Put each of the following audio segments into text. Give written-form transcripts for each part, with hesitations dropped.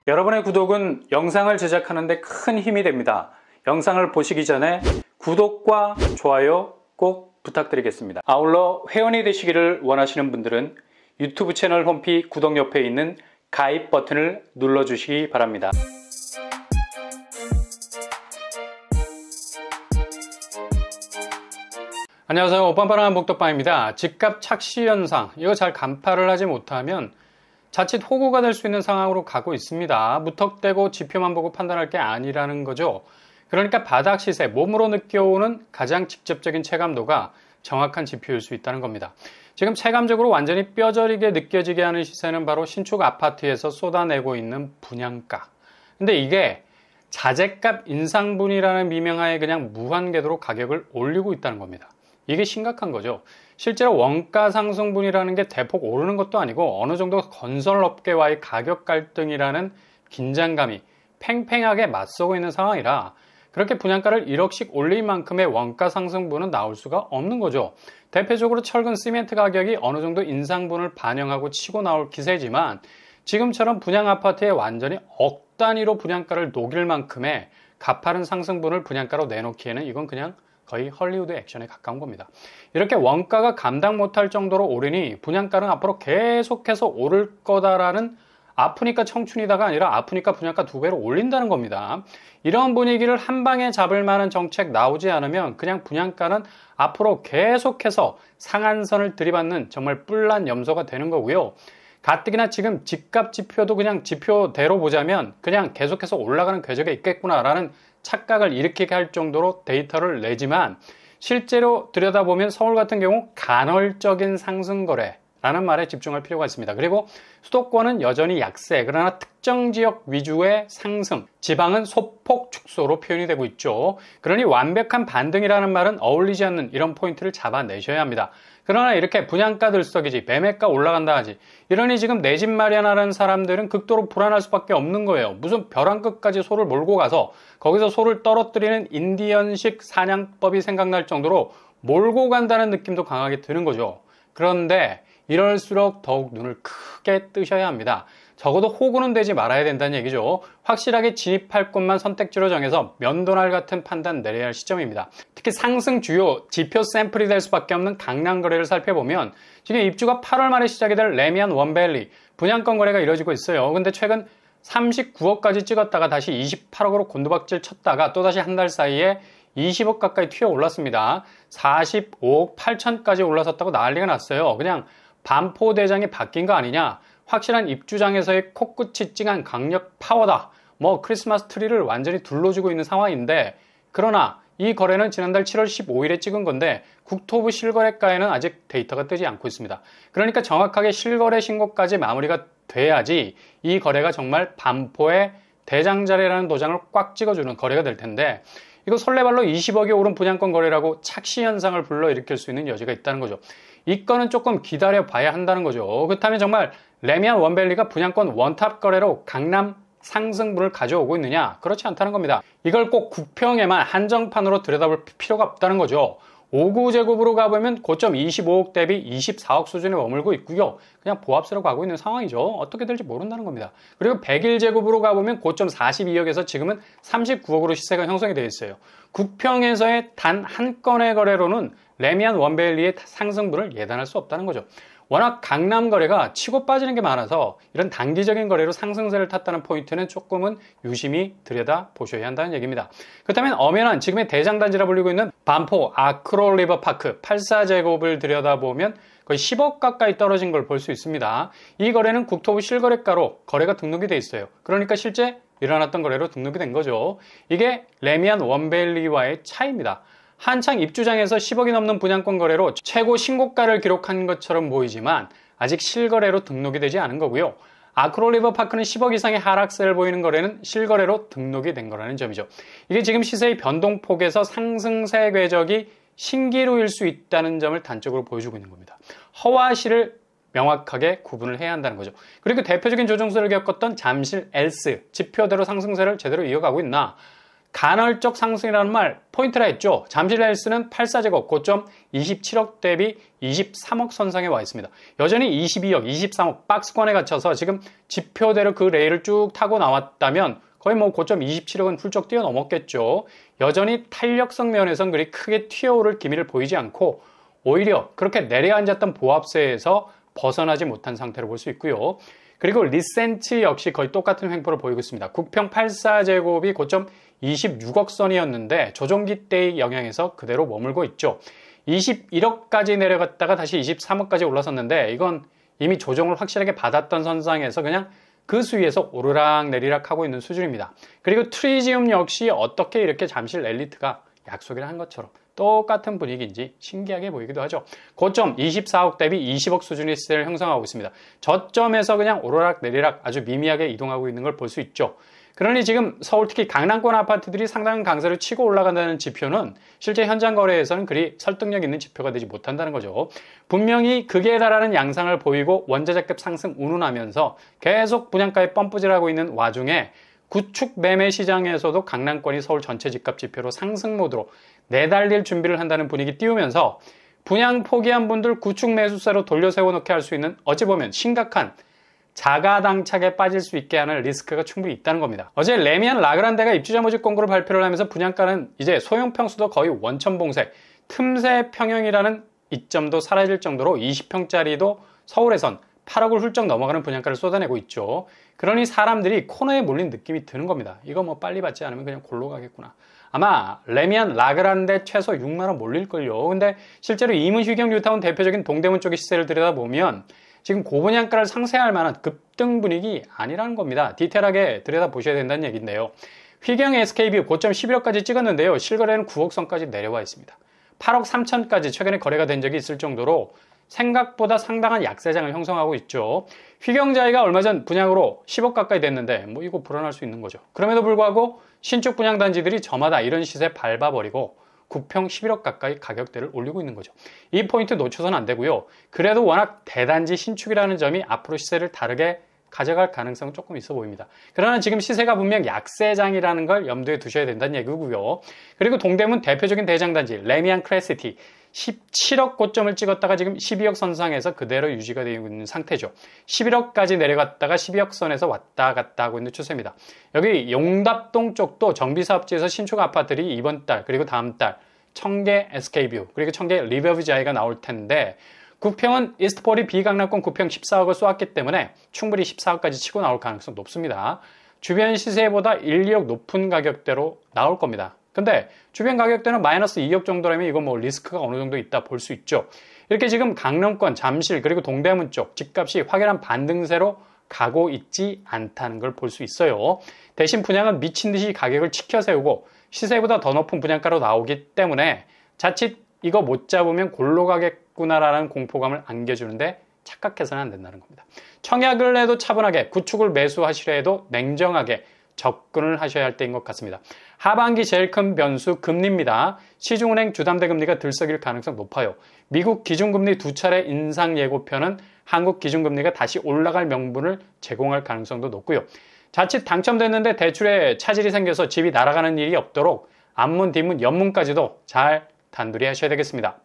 여러분의 구독은 영상을 제작하는 데 큰 힘이 됩니다. 영상을 보시기 전에 구독과 좋아요 꼭 부탁드리겠습니다. 아울러 회원이 되시기를 원하시는 분들은 유튜브 채널 홈피 구독 옆에 있는 가입 버튼을 눌러주시기 바랍니다. 안녕하세요. 오빤빠랑한 복덕방입니다. 집값 착시 현상, 이거 잘 간파를 하지 못하면 자칫 호구가 될 수 있는 상황으로 가고 있습니다. 무턱대고 지표만 보고 판단할 게 아니라는 거죠. 그러니까 바닥 시세, 몸으로 느껴오는 가장 직접적인 체감도가 정확한 지표일 수 있다는 겁니다. 지금 체감적으로 완전히 뼈저리게 느껴지게 하는 시세는 바로 신축 아파트에서 쏟아내고 있는 분양가. 근데 이게 자재값 인상분이라는 미명하에 그냥 무한궤도로 가격을 올리고 있다는 겁니다. 이게 심각한 거죠. 실제로 원가 상승분이라는 게 대폭 오르는 것도 아니고 어느 정도 건설업계와의 가격 갈등이라는 긴장감이 팽팽하게 맞서고 있는 상황이라 그렇게 분양가를 1억씩 올릴 만큼의 원가 상승분은 나올 수가 없는 거죠. 대표적으로 철근 시멘트 가격이 어느 정도 인상분을 반영하고 치고 나올 기세지만 지금처럼 분양 아파트에 완전히 억 단위로 분양가를 녹일 만큼의 가파른 상승분을 분양가로 내놓기에는 이건 그냥 거의 헐리우드 액션에 가까운 겁니다. 이렇게 원가가 감당 못할 정도로 오르니 분양가는 앞으로 계속해서 오를 거다라는 아프니까 청춘이다가 아니라 아프니까 분양가 2배로 올린다는 겁니다. 이런 분위기를 한 방에 잡을 만한 정책 나오지 않으면 그냥 분양가는 앞으로 계속해서 상한선을 들이받는 정말 뿔난 염소가 되는 거고요. 가뜩이나 지금 집값 지표도 그냥 지표대로 보자면 그냥 계속해서 올라가는 궤적에 있겠구나라는 착각을 일으키게 할 정도로 데이터를 내지만 실제로 들여다보면 서울 같은 경우 간헐적인 상승 거래라는 말에 집중할 필요가 있습니다. 그리고 수도권은 여전히 약세, 그러나 특정 지역 위주의 상승, 지방은 소폭 축소로 표현이 되고 있죠. 그러니 완벽한 반등이라는 말은 어울리지 않는 이런 포인트를 잡아내셔야 합니다. 그러나 이렇게 분양가 들썩이지, 매매가 올라간다 하지, 이러니 지금 내 집 마련하는 사람들은 극도로 불안할 수밖에 없는 거예요. 무슨 벼랑 끝까지 소를 몰고 가서 거기서 소를 떨어뜨리는 인디언식 사냥법이 생각날 정도로 몰고 간다는 느낌도 강하게 드는 거죠. 그런데 이럴수록 더욱 눈을 크게 뜨셔야 합니다. 적어도 호구는 되지 말아야 된다는 얘기죠. 확실하게 진입할 곳만 선택지로 정해서 면도날 같은 판단 내려야 할 시점입니다. 특히 상승 주요 지표 샘플이 될 수밖에 없는 강남 거래를 살펴보면 지금 입주가 8월 말에 시작이 될 레미안 원밸리 분양권 거래가 이뤄지고 있어요. 근데 최근 39억까지 찍었다가 다시 28억으로 곤두박질 쳤다가 또다시 한 달 사이에 20억 가까이 튀어 올랐습니다. 45억 8천까지 올라섰다고 난리가 났어요. 그냥 반포대장이 바뀐 거 아니냐, 확실한 입주장에서의 코끝이 찡한 강력 파워다, 크리스마스 트리를 완전히 둘러주고 있는 상황인데, 그러나 이 거래는 지난달 7월 15일에 찍은 건데 국토부 실거래가에는 아직 데이터가 뜨지 않고 있습니다. 그러니까 정확하게 실거래 신고까지 마무리가 돼야지 이 거래가 정말 반포의 대장자리라는 도장을 꽉 찍어주는 거래가 될 텐데, 이거 설레발로 20억에 오른 분양권 거래라고 착시 현상을 불러일으킬 수 있는 여지가 있다는 거죠. 이 건은 조금 기다려 봐야 한다는 거죠. 그렇다면 정말 레미안 원밸리가 분양권 원탑 거래로 강남 상승분을 가져오고 있느냐? 그렇지 않다는 겁니다. 이걸 꼭 국평에만 한정판으로 들여다볼 필요가 없다는 거죠. 5구제곱으로 가보면 고점 25억 대비 24억 수준에 머물고 있고요. 그냥 보합세로 가고 있는 상황이죠. 어떻게 될지 모른다는 겁니다. 그리고 101제곱으로 가보면 고점 42억에서 지금은 39억으로 시세가 형성이 되어 있어요. 국평에서의 단 한 건의 거래로는 레미안 원밸리의 상승분을 예단할 수 없다는 거죠. 워낙 강남 거래가 치고 빠지는 게 많아서 이런 단기적인 거래로 상승세를 탔다는 포인트는 조금은 유심히 들여다보셔야 한다는 얘기입니다. 그렇다면 엄연한 지금의 대장단지라 불리고 있는 반포 아크로리버파크 84제곱을 들여다보면 거의 10억 가까이 떨어진 걸 볼 수 있습니다. 이 거래는 국토부 실거래가로 거래가 등록이 돼 있어요. 그러니까 실제 일어났던 거래로 등록이 된 거죠. 이게 레미안 원밸리와의 차이입니다. 한창 입주장에서 10억이 넘는 분양권 거래로 최고 신고가를 기록한 것처럼 보이지만 아직 실거래로 등록이 되지 않은 거고요. 아크로리버파크는 10억 이상의 하락세를 보이는 거래는 실거래로 등록이 된 거라는 점이죠. 이게 지금 시세의 변동폭에서 상승세 궤적이 신기루일 수 있다는 점을 단적으로 보여주고 있는 겁니다. 허와 실을 명확하게 구분을 해야 한다는 거죠. 그리고 대표적인 조정세를 겪었던 잠실 엘스 지표대로 상승세를 제대로 이어가고 있나? 간헐적 상승이라는 말 포인트라 했죠. 잠실 헬스는 84제곱 고점 27억 대비 23억 선상에 와 있습니다. 여전히 22억, 23억 박스권에 갇혀서 지금 지표대로 그 레일을 쭉 타고 나왔다면 거의 뭐 고점 27억은 훌쩍 뛰어넘었겠죠. 여전히 탄력성 면에선 그리 크게 튀어오를 기미를 보이지 않고 오히려 그렇게 내려앉았던 보합세에서 벗어나지 못한 상태로 볼 수 있고요. 그리고 리센트 역시 거의 똑같은 횡포를 보이고 있습니다. 국평 84제곱이 고점 26억 선이었는데 조정기 때의 영향에서 그대로 머물고 있죠. 21억까지 내려갔다가 다시 23억까지 올라섰는데 이건 이미 조정을 확실하게 받았던 선상에서 그냥 그 수위에서 오르락 내리락 하고 있는 수준입니다. 그리고 트리지움 역시 어떻게 이렇게 잠실 엘리트가 약속을 한 것처럼 똑같은 분위기인지 신기하게 보이기도 하죠. 고점 24억 대비 20억 수준의 시세를 형성하고 있습니다. 저점에서 그냥 오르락 내리락 아주 미미하게 이동하고 있는 걸 볼 수 있죠. 그러니 지금 서울 특히 강남권 아파트들이 상당한 강세를 치고 올라간다는 지표는 실제 현장 거래에서는 그리 설득력 있는 지표가 되지 못한다는 거죠. 분명히 극에 달하는 양상을 보이고 원자재값 상승 운운하면서 계속 분양가에 펌프질하고 있는 와중에 구축 매매 시장에서도 강남권이 서울 전체 집값 지표로 상승 모드로 내달릴 준비를 한다는 분위기 띄우면서 분양 포기한 분들 구축 매수세로 돌려 세워놓게 할 수 있는 어찌 보면 심각한 자가당착에 빠질 수 있게 하는 리스크가 충분히 있다는 겁니다. 어제 레미안 라그란데가 입주자 모집 공고를 발표를 하면서 분양가는 이제 소형 평수도 거의 원천봉쇄, 틈새 평형이라는 이점도 사라질 정도로 20평짜리도 서울에선 8억을 훌쩍 넘어가는 분양가를 쏟아내고 있죠. 그러니 사람들이 코너에 몰린 느낌이 드는 겁니다. 이거 뭐 빨리 받지 않으면 그냥 골로 가겠구나. 아마 레미안 라그란데 최소 6만원 몰릴걸요. 근데 실제로 이문 휴경 뉴타운 대표적인 동대문 쪽의 시세를 들여다보면 지금 고분양가를 상쇄할 만한 급등 분위기 아니라는 겁니다. 디테일하게 들여다보셔야 된다는 얘기인데요. 휘경 SK뷰 고점 11억까지 찍었는데요. 실거래는 9억 선까지 내려와 있습니다. 8억 3천까지 최근에 거래가 된 적이 있을 정도로 생각보다 상당한 약세장을 형성하고 있죠. 휘경자이가 얼마 전 분양으로 10억 가까이 됐는데 뭐 이거 불안할 수 있는 거죠. 그럼에도 불구하고 신축 분양단지들이 저마다 이런 시세 밟아버리고 국평 11억 가까이 가격대를 올리고 있는 거죠. 이 포인트 놓쳐서는 안 되고요. 그래도 워낙 대단지 신축이라는 점이 앞으로 시세를 다르게 가져갈 가능성은 조금 있어 보입니다. 그러나 지금 시세가 분명 약세장이라는 걸 염두에 두셔야 된다는 얘기고요. 그리고 동대문 대표적인 대장단지 레미안 크레시티 17억 고점을 찍었다가 지금 12억 선상에서 그대로 유지가 되고 있는 상태죠. 11억까지 내려갔다가 12억 선에서 왔다 갔다 하고 있는 추세입니다. 여기 용답동 쪽도 정비사업지에서 신축 아파트들이 이번 달 그리고 다음 달 청계 SK뷰 그리고 청계 리버뷰자이가 나올 텐데 국평은 이스트폴이 비강남권 국평 14억을 쏘았기 때문에 충분히 14억까지 치고 나올 가능성 높습니다. 주변 시세보다 1, 2억 높은 가격대로 나올 겁니다. 근데 주변 가격대는 마이너스 2억 정도라면 이건 뭐 리스크가 어느 정도 있다 볼 수 있죠. 이렇게 지금 강남권, 잠실 그리고 동대문 쪽 집값이 확연한 반등세로 가고 있지 않다는 걸 볼 수 있어요. 대신 분양은 미친 듯이 가격을 치켜 세우고 시세보다 더 높은 분양가로 나오기 때문에 자칫 이거 못 잡으면 골로 가겠구나라는 공포감을 안겨주는데 착각해서는 안 된다는 겁니다. 청약을 해도 차분하게, 구축을 매수하시려 해도 냉정하게 접근을 하셔야 할 때인 것 같습니다. 하반기 제일 큰 변수 금리입니다. 시중은행 주담대 금리가 들썩일 가능성 높아요. 미국 기준금리 2차례 인상 예고편은 한국 기준금리가 다시 올라갈 명분을 제공할 가능성도 높고요. 자칫 당첨됐는데 대출에 차질이 생겨서 집이 날아가는 일이 없도록 앞문, 뒷문, 옆문까지도 잘 단둘이 하셔야 되겠습니다.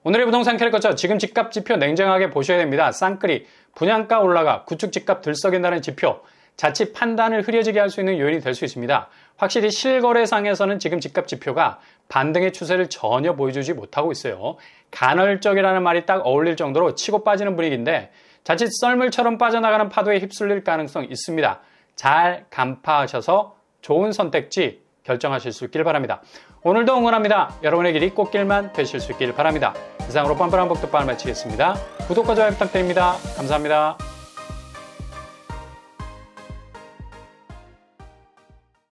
오늘의 부동산 캐릭터죠. 지금 집값 지표 냉정하게 보셔야 됩니다. 쌍끌이, 분양가 올라가, 구축 집값 들썩인다는 지표, 자칫 판단을 흐려지게 할 수 있는 요인이 될 수 있습니다. 확실히 실거래상에서는 지금 집값 지표가 반등의 추세를 전혀 보여주지 못하고 있어요. 간헐적이라는 말이 딱 어울릴 정도로 치고 빠지는 분위기인데 자칫 썰물처럼 빠져나가는 파도에 휩쓸릴 가능성이 있습니다. 잘 간파하셔서 좋은 선택지 결정하실 수 있길 바랍니다. 오늘도 응원합니다. 여러분의 길이 꽃길만 되실 수 있길 바랍니다. 이상으로 뻔뻔한 복덕방을 마치겠습니다. 구독과 좋아요 부탁드립니다. 감사합니다.